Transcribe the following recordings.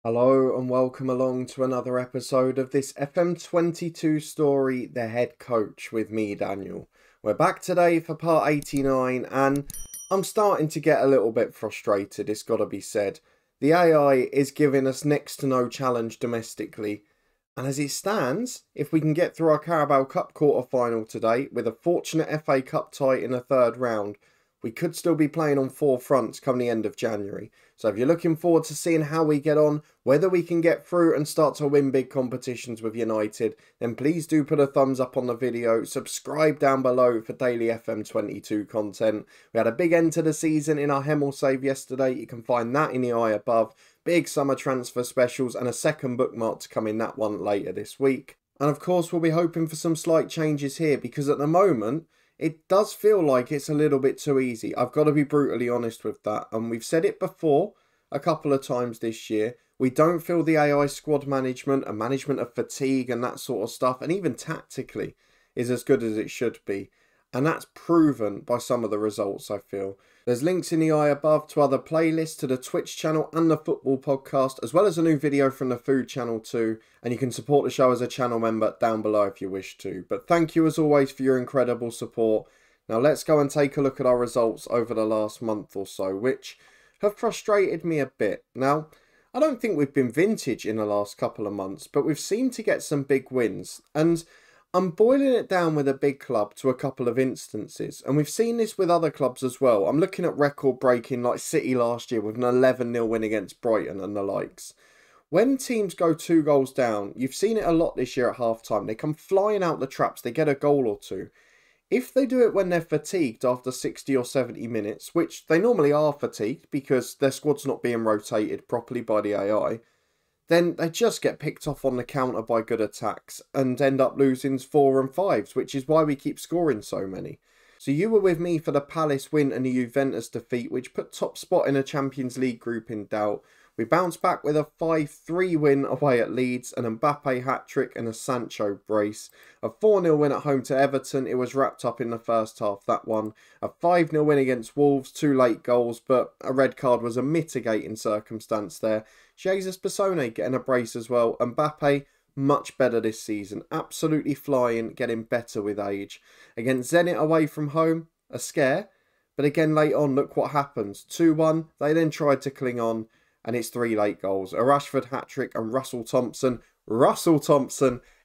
Hello and welcome along to another episode of this FM22 story, The Head Coach, with me, Daniel. We're back today for part 89 and I'm starting to get a little bit frustrated, it's got to be said. The AI is giving us next to no challenge domestically, and as it stands, if we can get through our Carabao Cup quarter-final today with a fortunate FA Cup tie in the third round, we could still be playing on four fronts come the end of January. So if you're looking forward to seeing how we get on, whether we can get through and start to win big competitions with United, then please do put a thumbs up on the video, subscribe down below for daily FM22 content. We had a big end to the season in our Hemel save yesterday, you can find that in the eye above. Big summer transfer specials and a second bookmark to come in that one later this week. And of course we'll be hoping for some slight changes here because at the moment, it does feel like it's a little bit too easy. I've got to be brutally honest with that. And we've said it before a couple of times this year. We don't feel the AI squad management and management of fatigue and that sort of stuff, and even tactically, is as good as it should be. And that's proven by some of the results, I feel. There's links in the eye above to other playlists, to the Twitch channel and the football podcast, as well as a new video from the food channel too. And you can support the show as a channel member down below if you wish to. But thank you as always for your incredible support. Now let's go and take a look at our results over the last month or so, which have frustrated me a bit. Now, I don't think we've been vintage in the last couple of months, but we've seemed to get some big wins. And I'm boiling it down with a big club to a couple of instances, and we've seen this with other clubs as well. I'm looking at record breaking like City last year with an 11-0 win against Brighton and the likes. When teams go 2 goals down, you've seen it a lot this year at half time. They come flying out the traps, they get a goal or two. If they do it when they're fatigued after 60 or 70 minutes, which they normally are fatigued because their squad's not being rotated properly by the AI, then they just get picked off on the counter by good attacks and end up losing 4 and 5s, which is why we keep scoring so many. So you were with me for the Palace win and the Juventus defeat, which put top spot in a Champions League group in doubt. We bounced back with a 5-3 win away at Leeds, an Mbappe hat-trick and a Sancho brace. A 4-0 win at home to Everton, it was wrapped up in the first half, that one. A 5-0 win against Wolves, 2 late goals, but a red card was a mitigating circumstance there. Jesus Persone getting a brace as well. Mbappe, much better this season, absolutely flying, getting better with age. Against Zenit away from home, a scare, but again late on, look what happens. 2-1, they then tried to cling on, and it's 3 late goals. A Rashford hat-trick and Russell Thompson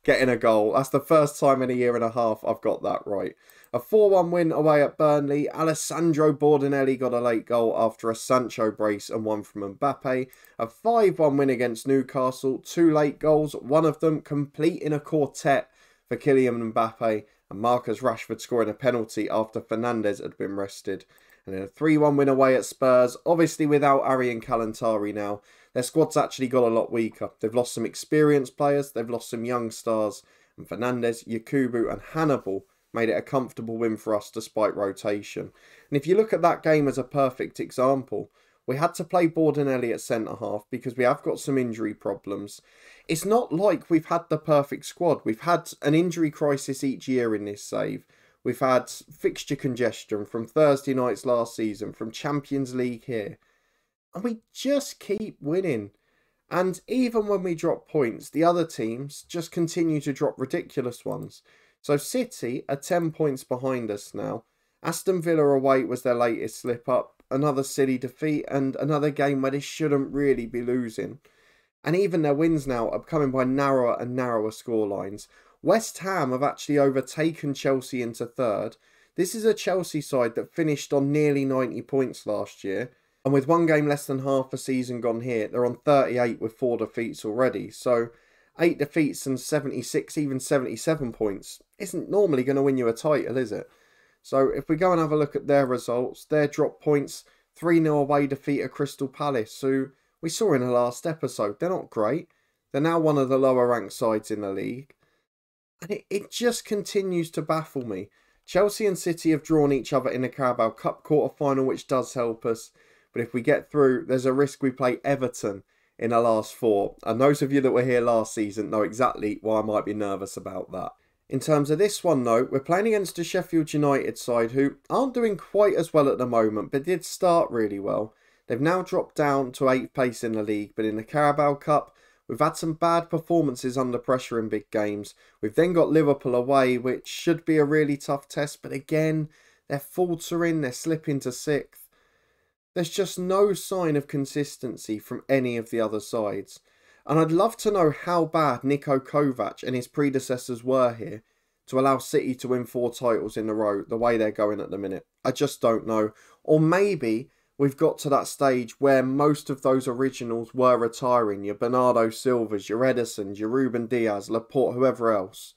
getting a goal. That's the first time in a year and a half I've got that right. A 4-1 win away at Burnley. Alessandro Bordinelli got a late goal after a Sancho brace and one from Mbappe. A 5-1 win against Newcastle. 2 late goals, one of them complete in a quartet for Kylian Mbappe, and Marcus Rashford scoring a penalty after Fernandes had been rested. And then a 3-1 win away at Spurs, obviously without Arian Kalantari now. Their squad's actually got a lot weaker. They've lost some experienced players, they've lost some young stars, and Fernandes, Yakubu and Hannibal made it a comfortable win for us despite rotation. And if you look at that game as a perfect example, we had to play Bordinelli at centre-half because we have got some injury problems. It's not like we've had the perfect squad. We've had an injury crisis each year in this save. We've had fixture congestion from Thursday nights last season, from Champions League here. And we just keep winning. And even when we drop points, the other teams just continue to drop ridiculous ones. So City are 10 points behind us now. Aston Villa away was their latest slip-up. Another silly defeat and another game where they shouldn't really be losing. And even their wins now are coming by narrower and narrower scorelines. West Ham have actually overtaken Chelsea into third. This is a Chelsea side that finished on nearly 90 points last year. And with one game less than half a season gone here, they're on 38 with 4 defeats already. So 8 defeats and 76, even 77 points isn't normally going to win you a title, is it? So if we go and have a look at their results, their drop points, 3-0 away defeat at Crystal Palace, who we saw in the last episode. They're not great. They're now one of the lower ranked sides in the league. And it just continues to baffle me. Chelsea and City have drawn each other in the Carabao Cup quarter-final, which does help us. But if we get through, there's a risk we play Everton in the last 4. And those of you that were here last season know exactly why I might be nervous about that. In terms of this one though, we're playing against a Sheffield United side who aren't doing quite as well at the moment, but did start really well. They've now dropped down to 8th place in the league, but in the Carabao Cup, we've had some bad performances under pressure in big games. We've then got Liverpool away, which should be a really tough test, but again, they're faltering, they're slipping to 6th. There's just no sign of consistency from any of the other sides. And I'd love to know how bad Niko Kovac and his predecessors were here to allow City to win 4 titles in a row the way they're going at the minute. I just don't know. Or maybe we've got to that stage where most of those originals were retiring. Your Bernardo Silvas, your Edersons, your Ruben Diaz, Laporte, whoever else.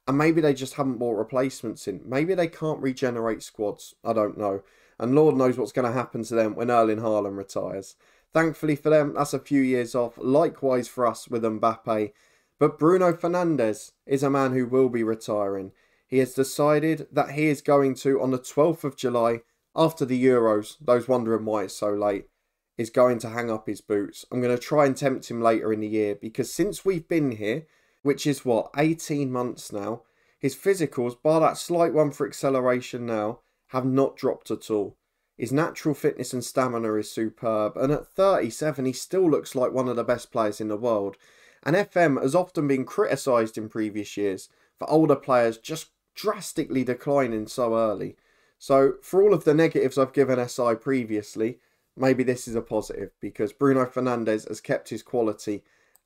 And maybe they just haven't brought replacements in. Maybe they can't regenerate squads. I don't know. And Lord knows what's going to happen to them when Erling Haaland retires. Thankfully for them, that's a few years off. Likewise for us with Mbappe. But Bruno Fernandes is a man who will be retiring. He has decided that he is going to, on the 12th of July, after the Euros, those wondering why it's so late, is going to hang up his boots. I'm going to try and tempt him later in the year because since we've been here, which is what, 18 months now, his physicals, bar that slight one for acceleration now, have not dropped at all. His natural fitness and stamina is superb, and at 37 he still looks like one of the best players in the world. And FM has often been criticised in previous years for older players just drastically declining so early. So for all of the negatives I've given SI previously, maybe this is a positive because Bruno Fernandes has kept his quality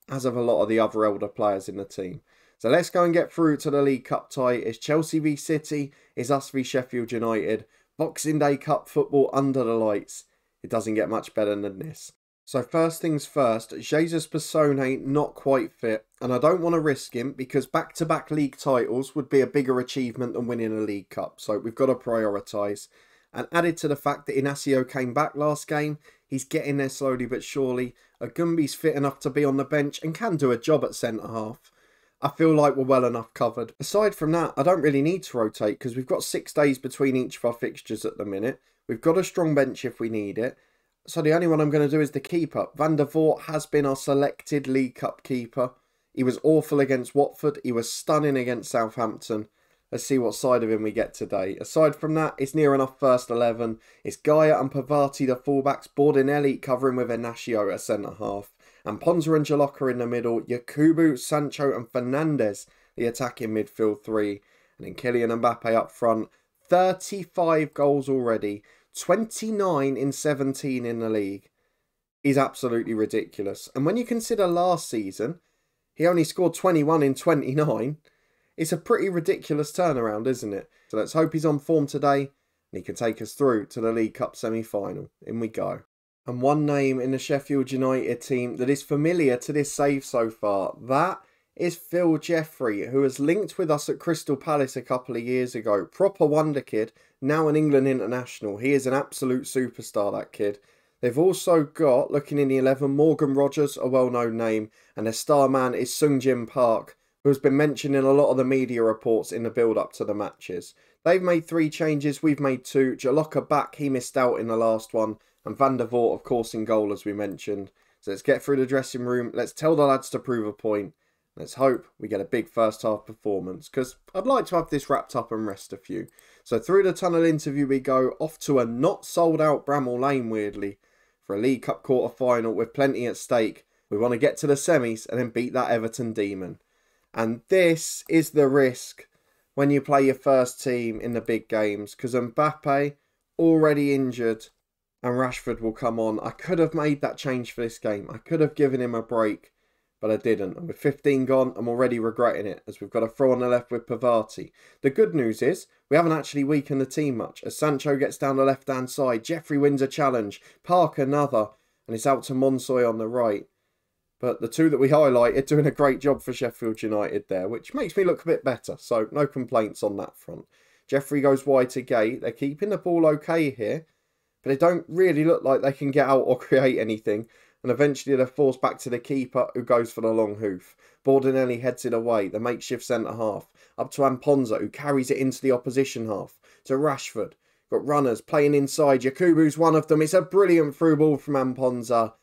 as have a lot of the other elder players in the team. So let's go and get through to the League Cup tie. It's Chelsea v City, it's us v Sheffield United. Boxing Day Cup football under the lights. It doesn't get much better than this. So first things first, Jesus Persone not quite fit, and I don't want to risk him because back-to-back league titles would be a bigger achievement than winning a League Cup, so we've got to prioritise. And added to the fact that Inacio came back last game, he's getting there slowly but surely. Agumbi's fit enough to be on the bench and can do a job at centre-half. I feel like we're well enough covered. Aside from that, I don't really need to rotate because we've got 6 days between each of our fixtures at the minute. We've got a strong bench if we need it. So the only one I'm going to do is the keeper. Van der Voort has been our selected League Cup keeper. He was awful against Watford. He was stunning against Southampton. Let's see what side of him we get today. Aside from that, it's near enough first 11. It's Gaia and Pavati, the fullbacks. Bordinelli covering with Inacio at centre-half. And Ponza and Jalocca in the middle. Yakubu, Sancho and Fernandes, the attacking midfield 3. And then Kylian Mbappe up front. 35 goals already. 29 in 17 in the league is absolutely ridiculous. And when you consider last season, he only scored 21 in 29. It's a pretty ridiculous turnaround, isn't it? So let's hope he's on form today and he can take us through to the League Cup semi-final. In we go. And one name in the Sheffield United team that is familiar to this save so far, that is Phil Jeffrey, who was linked with us at Crystal Palace a couple of years ago. Proper wonder kid, now an England international. He is an absolute superstar, that kid. They've also got, looking in the 11, Morgan Rogers, a well-known name, and their star man is Sung-Jin Park, who has been mentioned in a lot of the media reports in the build-up to the matches. They've made 3 changes, we've made 2. Jalocca back, he missed out in the last one, and Van der Voort, of course, in goal, as we mentioned. So let's get through the dressing room, let's tell the lads to prove a point. Let's hope we get a big first half performance because I'd like to have this wrapped up and rest a few. So through the tunnel interview we go, off to a not sold out Bramall Lane weirdly for a League Cup quarter final with plenty at stake. We want to get to the semis and then beat that Everton demon. And this is the risk when you play your first team in the big games because Mbappe already injured and Rashford will come on. I could have made that change for this game. I could have given him a break. But I didn't. And with 15 gone, I'm already regretting it as we've got a throw on the left with Pavati. The good news is we haven't actually weakened the team much as Sancho gets down the left-hand side. Jeffrey wins a challenge. Park another. And it's out to Monsoy on the right. But the 2 that we highlighted doing a great job for Sheffield United there, which makes me look a bit better. So no complaints on that front. Jeffrey goes wide to Gate. They're keeping the ball okay here. But they don't really look like they can get out or create anything. And eventually they're forced back to the keeper who goes for the long hoof. Bordinelli heads it away, the makeshift centre-half. Up to Amponza who carries it into the opposition half. To Rashford. Got runners playing inside. Yakubu's one of them. It's a brilliant through ball from Amponza.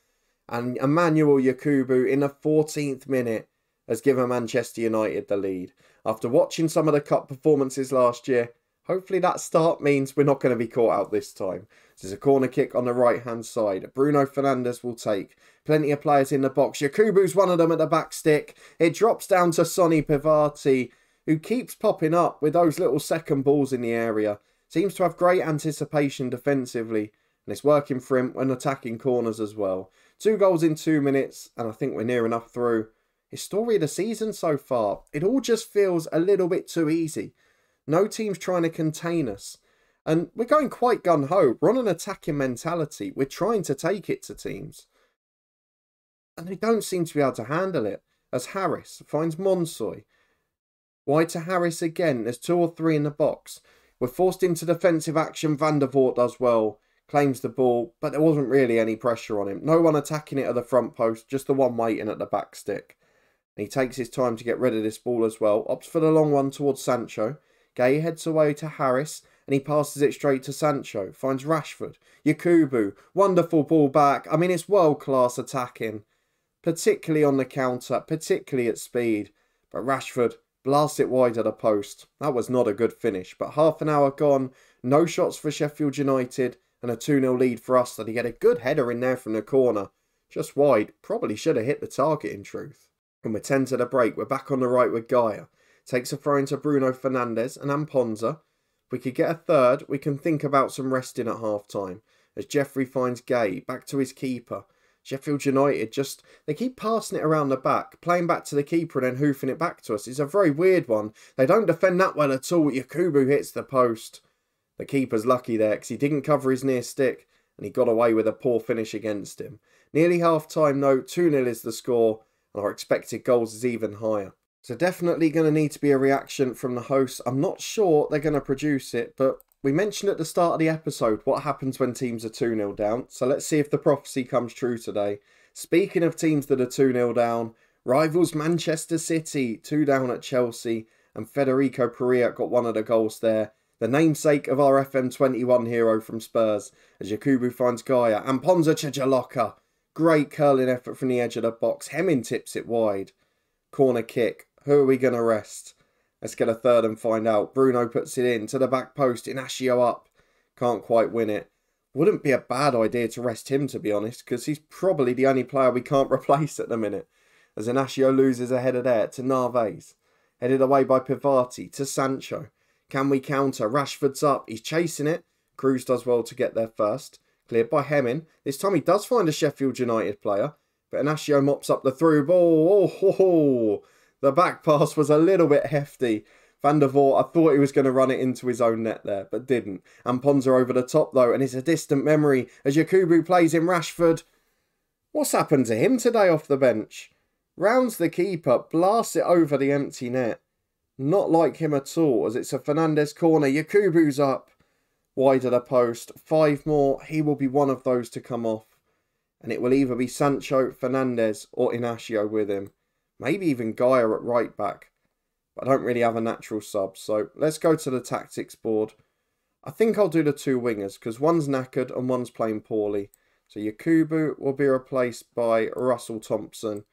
And Emmanuel Yakubu in the 14th minute has given Manchester United the lead. After watching some of the cup performances last year, Hopefully that start means we're not going to be caught out this time. There's a corner kick on the right hand side. Bruno Fernandes will take. Plenty of players in the box. Yakubu's one of them at the back stick. It drops down to Sonny Pivati, who keeps popping up with those little second balls in the area. Seems to have great anticipation defensively, and it's working for him when attacking corners as well. 2 goals in 2 minutes, and I think we're near enough through. His story of the season so far, it all just feels a little bit too easy. No team's trying to contain us. And we're going quite gung-ho. We're on an attacking mentality. We're trying to take it to teams. And they don't seem to be able to handle it. As Harris finds Monsoy. Wide to Harris again. There's 2 or 3 in the box. We're forced into defensive action. Van der Voort does well. Claims the ball. But there wasn't really any pressure on him. No one attacking it at the front post. Just the one waiting at the back stick. And he takes his time to get rid of this ball as well. Opts for the long one towards Sancho. Gay heads away to Harris, and he passes it straight to Sancho. Finds Rashford. Yakubu. Wonderful ball back. I mean, it's world-class attacking. Particularly on the counter, particularly at speed. But Rashford blasts it wide at a post. That was not a good finish. But half an hour gone. No shots for Sheffield United, and a 2-0 lead for us. That he get a good header in there from the corner. Just wide. Probably should have hit the target in truth. And we're 10 to the break. We're back on the right with Gaia. Takes a throw into Bruno Fernandes and Amponza. If we could get a third, we can think about some resting at half-time. As Jeffrey finds Gay, back to his keeper. Sheffield United they keep passing it around the back, playing back to the keeper and then hoofing it back to us. It's a very weird one. They don't defend that well at all. Yakubu hits the post. The keeper's lucky there because he didn't cover his near stick and he got away with a poor finish against him. Nearly half-time though, 2-0 is the score and our expected goals is even higher. So definitely going to need to be a reaction from the hosts. I'm not sure they're going to produce it, but we mentioned at the start of the episode what happens when teams are 2-0 down. So let's see if the prophecy comes true today. Speaking of teams that are 2-0 down, rivals Manchester City, 2 down at Chelsea, and Federico Perea got one of the goals there. The namesake of our FM21 hero from Spurs, as Yakubu finds Gaia, and Ponza Chijaloka. Great curling effort from the edge of the box. Hemming tips it wide. Corner kick. Who are we going to rest? Let's get a third and find out. Bruno puts it in to the back post. Inacio up. Can't quite win it. Wouldn't be a bad idea to rest him, to be honest, because he's probably the only player we can't replace at the minute. As Inacio loses a header there to Narvaez. Headed away by Pivati to Sancho. Can we counter? Rashford's up. He's chasing it. Cruz does well to get there first. Cleared by Hemming. This time he does find a Sheffield United player. But Inacio mops up the through ball. Oh. The back pass was a little bit hefty. Van der Voort, I thought he was going to run it into his own net there, but didn't. And Ponza over the top though, and it's a distant memory as Yakubu plays in Rashford. What's happened to him today off the bench? Rounds the keeper, blasts it over the empty net. Not like him at all, as it's a Fernandes corner. Yakubu's up. Wide of the post. 5 more. He will be one of those to come off. And it will either be Sancho, Fernandes, or Inacio with him. Maybe even Gaia at right back. But I don't really have a natural sub. So let's go to the tactics board. I think I'll do the 2 wingers because one's knackered and one's playing poorly. So Yakubu will be replaced by Russell Thompson.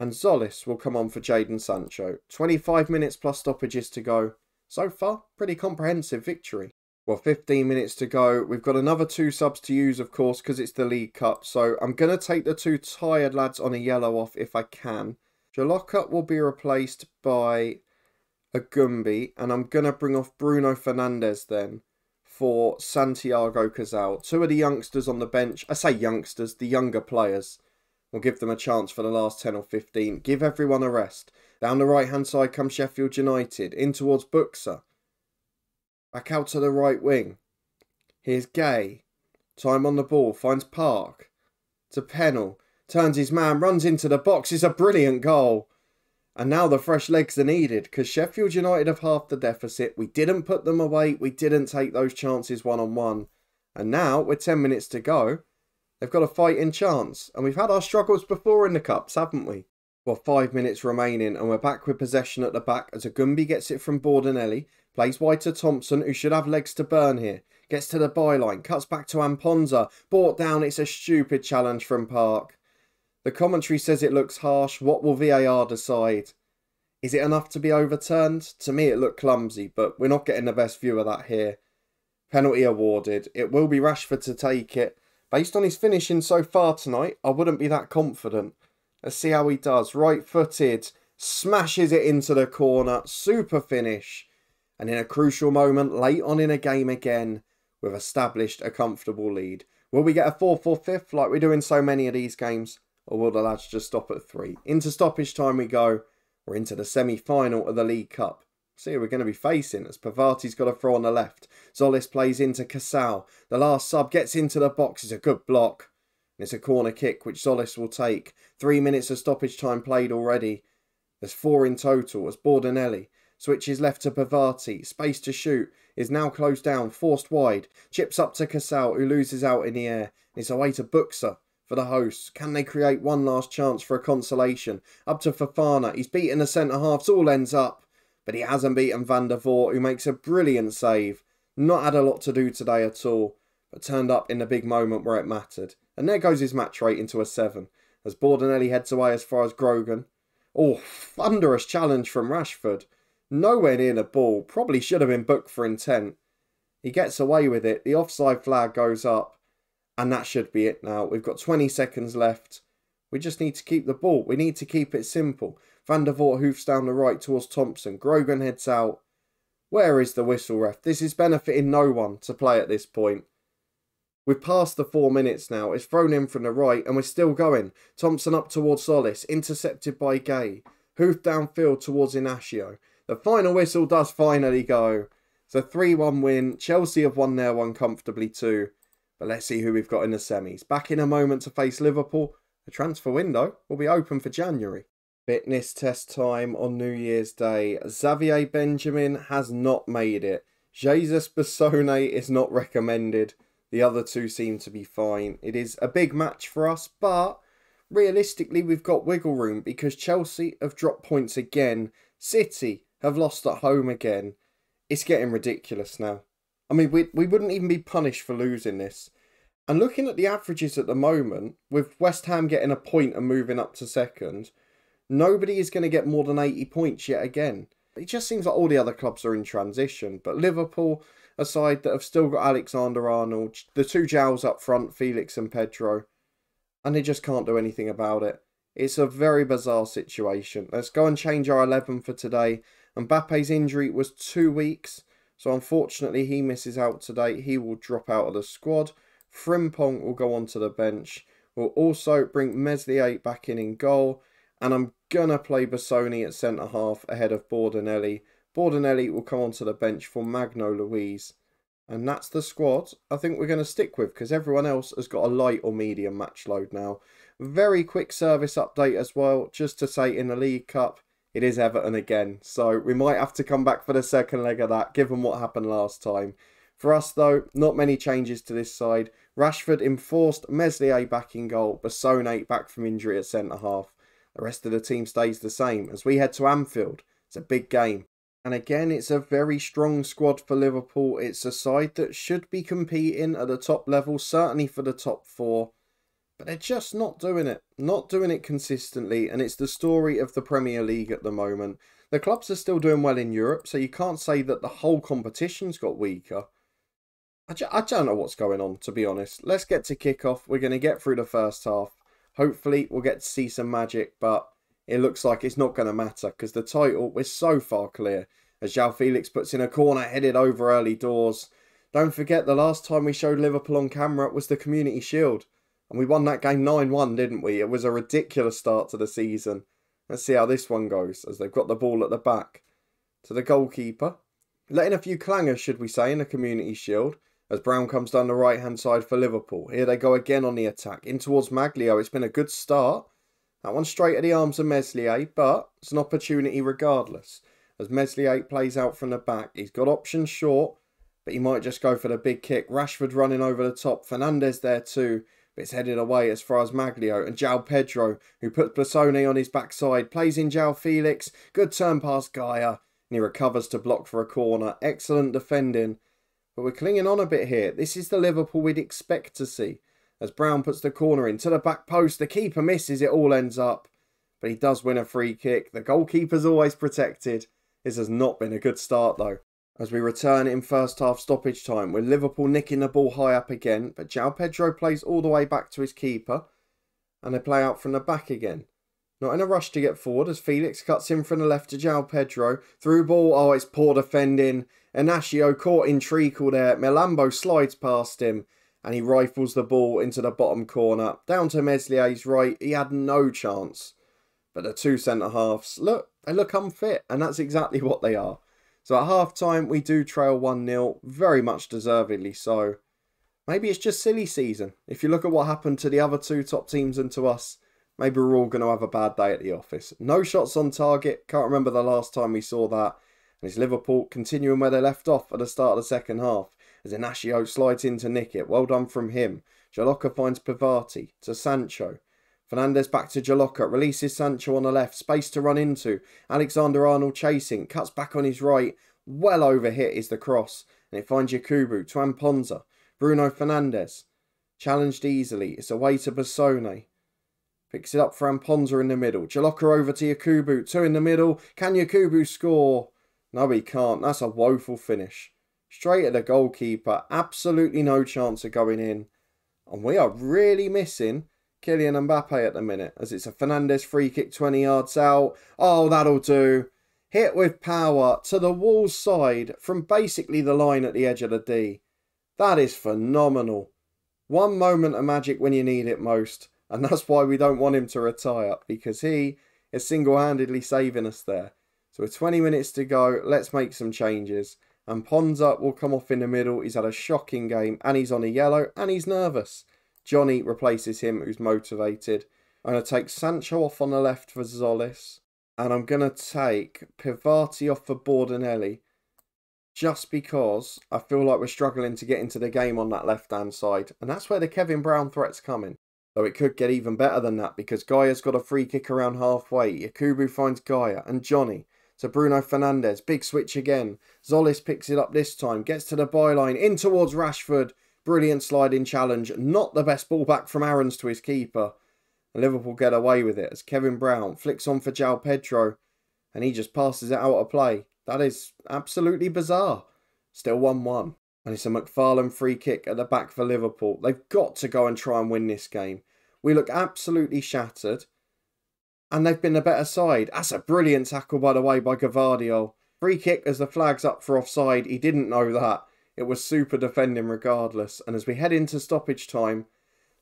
And Zolis will come on for Jadon Sancho. 25 minutes plus stoppages to go. So far, pretty comprehensive victory. Well, 15 minutes to go. We've got another 2 subs to use, of course, because it's the League Cup. So I'm going to take the 2 tired lads on a yellow off if I can. Jalocka will be replaced by a Gumby. And I'm going to bring off Bruno Fernandes then for Santiago Cazal. 2 of the youngsters on the bench. I say youngsters, the younger players. We'll give them a chance for the last 10 or 15. Give everyone a rest. Down the right-hand side comes Sheffield United. In towards Buxa. Back out to the right wing. Here's Gay. Time on the ball. Finds Park. To Pennell. Turns his man. Runs into the box. It's a brilliant goal. And now the fresh legs are needed. Because Sheffield United have half the deficit. We didn't put them away. We didn't take those chances one-on-one. And now, with 10 minutes to go, they've got a fighting chance. And we've had our struggles before in the Cups, haven't we? Well, 5 minutes remaining. And we're back with possession at the back. As Agumbi gets it from Bordenelli. Plays wide to Thompson, who should have legs to burn here. Gets to the byline. Cuts back to Amponza. Brought down. It's a stupid challenge from Park. The commentary says it looks harsh. What will VAR decide? Is it enough to be overturned? To me it looked clumsy, but we're not getting the best view of that here. Penalty awarded. It will be Rashford to take it. Based on his finishing so far tonight, I wouldn't be that confident. Let's see how he does. Right-footed. Smashes it into the corner. Super finish. And in a crucial moment, late on in a game again, we've established a comfortable lead. Will we get a 4th or 5th like we do in so many of these games? Or will the lads just stop at 3? Into stoppage time we go. We're into the semi-final of the League Cup. See who we're going to be facing as Pavati's got a throw on the left. Zolis plays into Casal. The last sub gets into the box. It's a good block. And it's a corner kick which Zolis will take. 3 minutes of stoppage time played already. There's 4 in total as Bordenelli switches left to Pavati. Space to shoot is now closed down. Forced wide. Chips up to Casal who loses out in the air. It's away to Buxa for the hosts. Can they create one last chance for a consolation? Up to Fofana. He's beaten the centre-halves. All ends up. But he hasn't beaten Van der Voort, who makes a brilliant save. Not had a lot to do today at all, but turned up in the big moment where it mattered. And there goes his match rate into a 7, as Bordenelli heads away as far as Grogan. Oh, thunderous challenge from Rashford. Nowhere near the ball. Probably should have been booked for intent. He gets away with it. The offside flag goes up. And that should be it now. We've got 20 seconds left. We just need to keep the ball. We need to keep it simple. Van der Voort hoofs down the right towards Thompson. Grogan heads out. Where is the whistle, ref? This is benefiting no one to play at this point. We've passed the 4 minutes now. It's thrown in from the right and we're still going. Thompson up towards Solis. Intercepted by Gay. Hoof downfield towards Inacio. The final whistle does finally go. It's a 3-1 win. Chelsea have won their one comfortably too. But let's see who we've got in the semis. Back in a moment to face Liverpool. The transfer window will be open for January. Fitness test time on New Year's Day. Xavier Benjamin has not made it. Jesus Bissone is not recommended. The other two seem to be fine. It is a big match for us, but realistically we've got wiggle room because Chelsea have dropped points again. City have lost at home again. It's getting ridiculous now. I mean, we wouldn't even be punished for losing this. And looking at the averages at the moment, with West Ham getting a point and moving up to second, nobody is going to get more than 80 points yet again. It just seems like all the other clubs are in transition. But Liverpool, a side that have still got Alexander-Arnold, the two jowls up front, Felix and Pedro, and they just can't do anything about it. It's a very bizarre situation. Let's go and change our 11 for today. Mbappe's injury was 2 weeks, so unfortunately he misses out today. He will drop out of the squad. Frimpong will go onto the bench. We'll also bring Meslier back in goal. And I'm going to play Bassoni at centre-half ahead of Bordenelli. Bordenelli will come onto the bench for Magno Luiz. And that's the squad I think we're going to stick with because everyone else has got a light or medium match load now. Very quick service update as well, just to say in the League Cup, it is Everton again. So we might have to come back for the second leg of that, given what happened last time. For us though, not many changes to this side. Rashford enforced, Meslier back in goal, Bassoni back from injury at centre-half. The rest of the team stays the same as we head to Anfield. It's a big game. And again, it's a very strong squad for Liverpool. It's a side that should be competing at the top level, certainly for the top 4. But they're just not doing it. Not doing it consistently. And it's the story of the Premier League at the moment. The clubs are still doing well in Europe, so you can't say that the whole competition's got weaker. I don't know what's going on, to be honest. Let's get to kick-off. We're going to get through the first half. Hopefully, we'll get to see some magic, but it looks like it's not going to matter because the title, we're so far clear. As João Felix puts in a corner, headed over early doors. Don't forget, the last time we showed Liverpool on camera was the Community Shield. And we won that game 9-1, didn't we? It was a ridiculous start to the season. Let's see how this one goes, as they've got the ball at the back. To the goalkeeper. Letting a few clangers, should we say, in the Community Shield. As Brown comes down the right-hand side for Liverpool. Here they go again on the attack. In towards Maglio. It's been a good start. That one straight at the arms of Meslier, but it's an opportunity regardless. As Meslier plays out from the back. He's got options short, but he might just go for the big kick. Rashford running over the top. Fernandes there too, but it's headed away as far as Maglio. And João Pedro, who puts Bassoni on his backside, plays in João Felix. Good turn past Gaia. And he recovers to block for a corner. Excellent defending. But we're clinging on a bit here. This is the Liverpool we'd expect to see. As Brown puts the corner in to the back post. The keeper misses. It all ends up. but he does win a free kick. The goalkeeper's always protected. This has not been a good start though. As we return in first half stoppage time, with Liverpool nicking the ball high up again, but João Pedro plays all the way back to his keeper, and they play out from the back again. Not in a rush to get forward as Felix cuts in from the left to João Pedro. Through ball, oh, it's poor defending. Inacio caught in treacle there. Melambo slides past him and he rifles the ball into the bottom corner. Down to Meslier's right, he had no chance. But the two centre-halves, look, they look unfit, and that's exactly what they are. So at half-time, we do trail 1-0, very much deservedly so. Maybe it's just silly season. If you look at what happened to the other two top teams and to us, maybe we're all going to have a bad day at the office. No shots on target, can't remember the last time we saw that. And it's Liverpool continuing where they left off at the start of the second half, as Inacio slides in to nick it. Well done from him. Jaloka finds Pavati to Sancho. Fernandes back to Jaloka, releases Sancho on the left, space to run into. Alexander-Arnold chasing, cuts back on his right. Well overhit is the cross, and it finds Yakubu to Amponza. Bruno Fernandes, challenged easily. It's away to Bassone. Picks it up for Amponza in the middle. Jaloka over to Yakubu, two in the middle. Can Yakubu score? No, he can't. That's a woeful finish. Straight at the goalkeeper. Absolutely no chance of going in. And we are really missing Kylian Mbappe at the minute, as it's a Fernandes free kick 20 yards out. Oh, that'll do. Hit with power to the wall's side from basically the line at the edge of the D. That is phenomenal. One moment of magic when you need it most. And that's why we don't want him to retire, because he is single-handedly saving us there. So with 20 minutes to go, let's make some changes. And Ponza will come off in the middle. He's had a shocking game, and he's on a yellow, and he's nervous. Johnny replaces him, who's motivated. I'm going to take Sancho off on the left for Zolis. And I'm going to take Pivati off for Bordenelli. Just because I feel like we're struggling to get into the game on that left-hand side. And that's where the Kevin Brown threat's coming. Though it could get even better than that, because Gaia's got a free kick around halfway. Yakubu finds Gaia and Johnny to Bruno Fernandes. Big switch again. Zolis picks it up this time. Gets to the byline. In towards Rashford. Brilliant sliding challenge. Not the best ball back from Aarons to his keeper. And Liverpool get away with it as Kevin Brown flicks on for João Pedro. And he just passes it out of play. That is absolutely bizarre. Still 1-1. And it's a McFarlane free kick at the back for Liverpool. They've got to go and try and win this game. We look absolutely shattered. And they've been the better side. That's a brilliant tackle, by the way, by Gavardio. Free kick as the flag's up for offside. He didn't know that. It was super defending regardless. And as we head into stoppage time,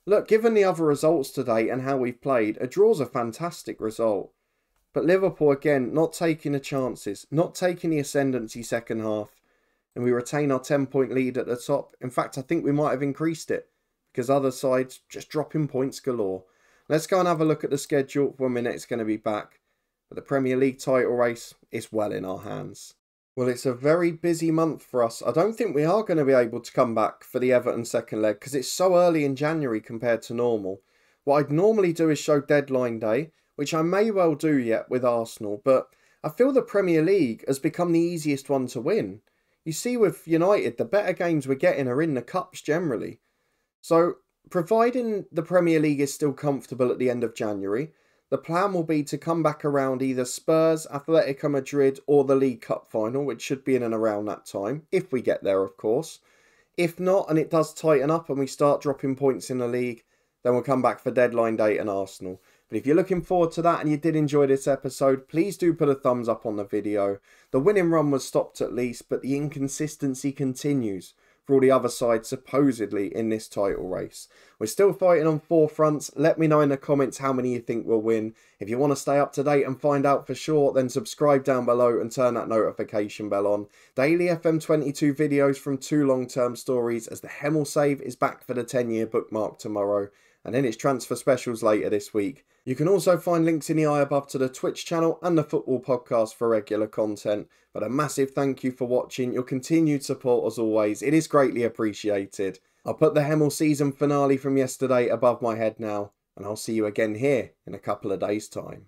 look, given the other results today and how we've played, a draw's a fantastic result. But Liverpool, again, not taking the chances. Not taking the ascendancy second half. And we retain our 10-point lead at the top. In fact, I think we might have increased it, because other sides just dropping points galore. Let's go and have a look at the schedule when we're next going to be back. But the Premier League title race is well in our hands. Well, it's a very busy month for us. I don't think we are going to be able to come back for the Everton second leg, because it's so early in January compared to normal. What I'd normally do is show deadline day, which I may well do yet with Arsenal, but I feel the Premier League has become the easiest one to win. You see with United, the better games we're getting are in the cups generally. So, providing the Premier League is still comfortable at the end of January, the plan will be to come back around either Spurs, Atletico Madrid or the League Cup final, which should be in and around that time, if we get there of course. If not, and it does tighten up and we start dropping points in the league, then we'll come back for deadline day and Arsenal. But if you're looking forward to that and you did enjoy this episode, please do put a thumbs up on the video. The winning run was stopped at least, but the inconsistency continues for all the other sides supposedly in this title race. We're still fighting on four fronts. Let me know in the comments how many you think will win. If you want to stay up to date and find out for sure, then subscribe down below and turn that notification bell on. Daily FM22 videos from 2 long-term stories, as the Hemel save is back for the 10-year bookmark tomorrow. And then it's transfer specials later this week. You can also find links in the eye above to the Twitch channel and the football podcast for regular content. But a massive thank you for watching. Your continued support as always. It is greatly appreciated. I'll put the Hemel season finale from yesterday above my head now. And I'll see you again here in a couple of days' time.